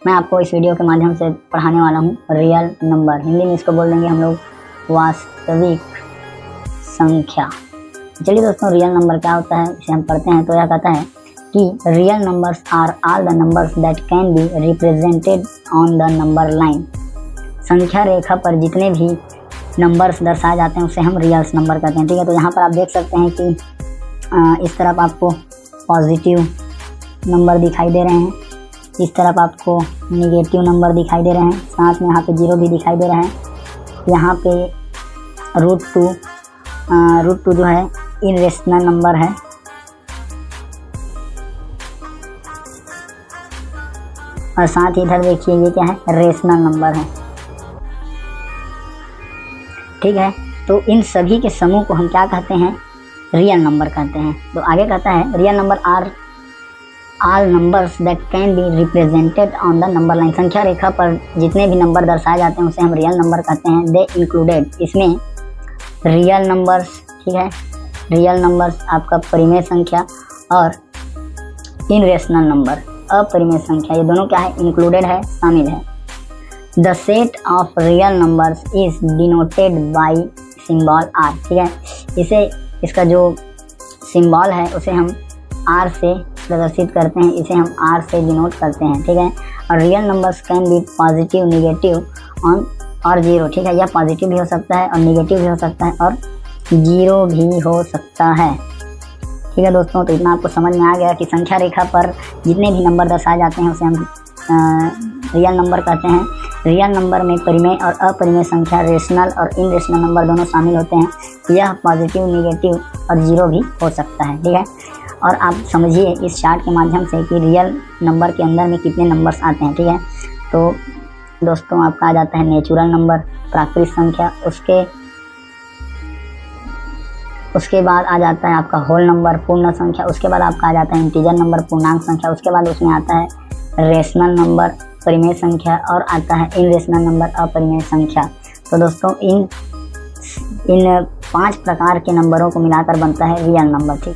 मैं आपको इस वीडियो के माध्यम से पढ़ाने वाला हूँ रियल नंबर। हिंदी में इसको बोल देंगे हम लोग वास्तविक संख्या। चलिए दोस्तों, रियल नंबर क्या होता है इसे हम पढ़ते हैं। तो यह कहता है कि real numbers are all the numbers that can be represented on the number line. संख्या रेखा पर जितने भी नंबर्स दर्शाए जाते हैं उसे हम रियल नंबर कहते हैं। ठीक है, तो यहाँ पर आप देख सकते हैं कि इस तरफ आपको पॉजिटिव नंबर दिखाई दे रहे हैं, इस तरफ आपको निगेटिव नंबर दिखाई दे रहे हैं, साथ में यहाँ पे जीरो भी दिखाई दे रहा है। यहाँ पे रूट टू जो है इरेशनल नंबर है, और साथ ही इधर देखिए ये क्या है, रेशनल नंबर है। ठीक है, तो इन सभी के समूह को हम क्या कहते हैं, रियल नंबर कहते हैं। तो आगे कहता है real number are all numbers that can be represented on the number line. संख्या रेखा पर जितने भी नंबर दर्शाए जाते हैं उसे हम रियल नंबर कहते हैं। दे इंक्लूडेड, इसमें रियल नंबर्स, ठीक है, रियल नंबर्स आपका परिमेय संख्या और इनरेशनल नंबर अपरिमेय संख्या, ये दोनों क्या है, इंक्लूडेड है, शामिल है। The set of real numbers is denoted by symbol R. ठीक है, इसे इसका जो सिंबल है उसे हम आर से प्रदर्शित करते हैं, इसे हम आर से डिनोट करते हैं। ठीक है, और real numbers can be positive, negative on और जीरो। ठीक है, यह पॉजिटिव भी हो सकता है और निगेटिव भी हो सकता है और जीरो भी हो सकता है। ठीक है दोस्तों, तो इतना आपको समझ में आ गया कि संख्या रेखा पर जितने भी नंबर दर्शाए जाते हैं उसे हम रियल नंबर कहते हैं। रियल नंबर में परिमेय और अपरिमेय संख्या, रेशनल और इनरेशनल नंबर दोनों शामिल होते हैं। यह पॉजिटिव, निगेटिव और जीरो भी हो सकता है। ठीक है, और आप समझिए इस चार्ट के माध्यम से कि रियल नंबर के अंदर में कितने नंबर्स आते हैं। ठीक है, तो दोस्तों आपका आ जाता है नेचुरल नंबर, प्राकृतिक संख्या, उसके बाद आ जाता है आपका होल नंबर, पूर्ण संख्या, उसके बाद आपका आ जाता है इंटीजर नंबर, पूर्णांक संख्या, उसके बाद उसमें आता है रेशनल नंबर, परिमेय संख्या, और आता है इनरेशनल नंबर, अपरिमेय संख्या। तो दोस्तों इन 5 प्रकार के नंबरों को मिलाकर बनता है रियल नंबर। ठीक।